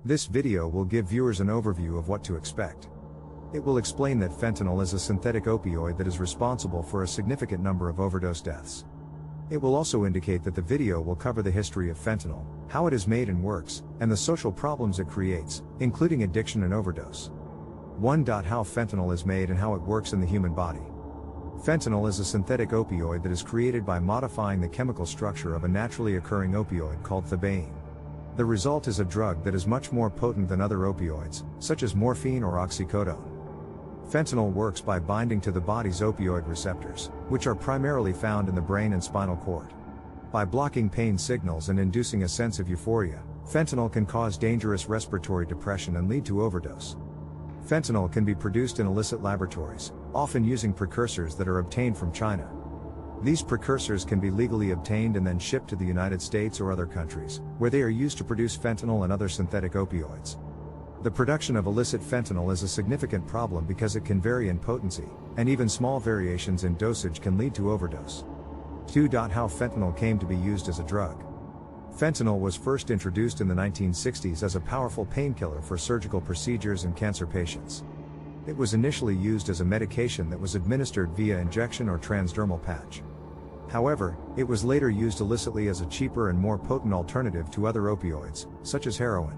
This video will give viewers an overview of what to expect. It will explain that fentanyl is a synthetic opioid that is responsible for a significant number of overdose deaths. It will also indicate that the video will cover the history of fentanyl, how it is made and works, and the social problems it creates, including addiction and overdose. 1. How fentanyl is made and how it works in the human body. Fentanyl is a synthetic opioid that is created by modifying the chemical structure of a naturally occurring opioid called thebaine. The result is a drug that is much more potent than other opioids, such as morphine or oxycodone. Fentanyl works by binding to the body's opioid receptors, which are primarily found in the brain and spinal cord. By blocking pain signals and inducing a sense of euphoria, fentanyl can cause dangerous respiratory depression and lead to overdose. Fentanyl can be produced in illicit laboratories, often using precursors that are obtained from China. These precursors can be legally obtained and then shipped to the United States or other countries, where they are used to produce fentanyl and other synthetic opioids. The production of illicit fentanyl is a significant problem because it can vary in potency, and even small variations in dosage can lead to overdose. 2. How fentanyl came to be used as a drug. Fentanyl was first introduced in the 1960s as a powerful painkiller for surgical procedures and cancer patients. It was initially used as a medication that was administered via injection or transdermal patch. However, it was later used illicitly as a cheaper and more potent alternative to other opioids, such as heroin.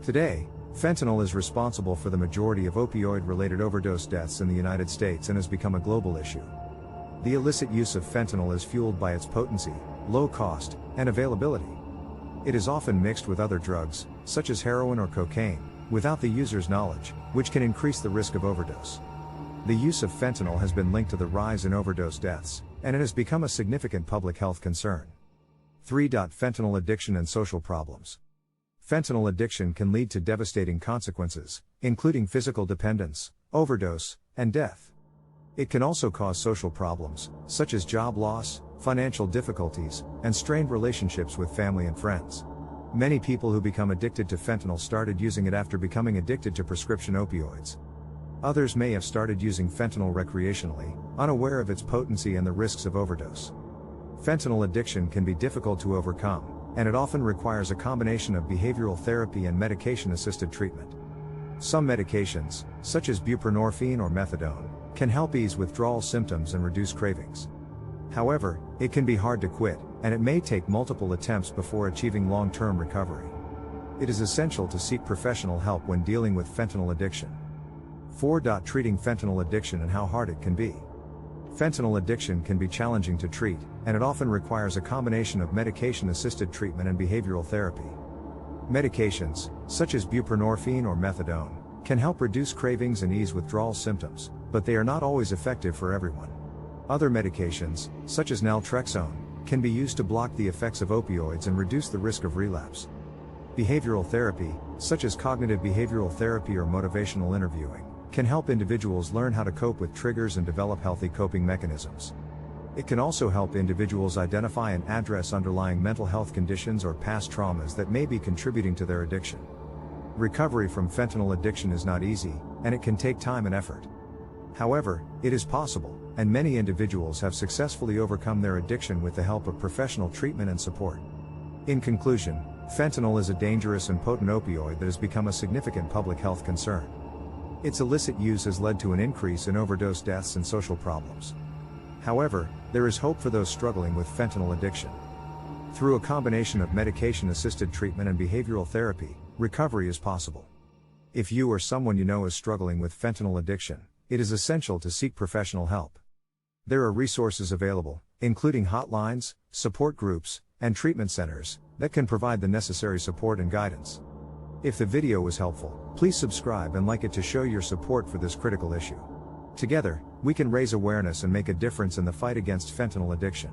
Today, fentanyl is responsible for the majority of opioid-related overdose deaths in the United States and has become a global issue. The illicit use of fentanyl is fueled by its potency, low cost, and availability. It is often mixed with other drugs, such as heroin or cocaine, without the user's knowledge, which can increase the risk of overdose. The use of fentanyl has been linked to the rise in overdose deaths, and it has become a significant public health concern. 3. Fentanyl addiction and social problems. Fentanyl addiction can lead to devastating consequences, including physical dependence, overdose, and death. It can also cause social problems, such as job loss, financial difficulties, and strained relationships with family and friends. Many people who become addicted to fentanyl started using it after becoming addicted to prescription opioids. Others may have started using fentanyl recreationally, unaware of its potency and the risks of overdose. Fentanyl addiction can be difficult to overcome, and it often requires a combination of behavioral therapy and medication-assisted treatment. Some medications, such as buprenorphine or methadone, can help ease withdrawal symptoms and reduce cravings. However, it can be hard to quit, and it may take multiple attempts before achieving long-term recovery. It is essential to seek professional help when dealing with fentanyl addiction. 4. Treating fentanyl addiction and how hard it can be. Fentanyl addiction can be challenging to treat, and it often requires a combination of medication-assisted treatment and behavioral therapy. Medications, such as buprenorphine or methadone, can help reduce cravings and ease withdrawal symptoms, but they are not always effective for everyone. Other medications, such as naltrexone, can be used to block the effects of opioids and reduce the risk of relapse. Behavioral therapy, such as cognitive behavioral therapy or motivational interviewing, can help individuals learn how to cope with triggers and develop healthy coping mechanisms. It can also help individuals identify and address underlying mental health conditions or past traumas that may be contributing to their addiction. Recovery from fentanyl addiction is not easy, and it can take time and effort. However, it is possible, and many individuals have successfully overcome their addiction with the help of professional treatment and support. In conclusion, fentanyl is a dangerous and potent opioid that has become a significant public health concern. Its illicit use has led to an increase in overdose deaths and social problems. However, there is hope for those struggling with fentanyl addiction. Through a combination of medication-assisted treatment and behavioral therapy, recovery is possible. If you or someone you know is struggling with fentanyl addiction, it is essential to seek professional help. There are resources available, including hotlines, support groups, and treatment centers, that can provide the necessary support and guidance. If the video was helpful, please subscribe and like it to show your support for this critical issue. Together, we can raise awareness and make a difference in the fight against fentanyl addiction.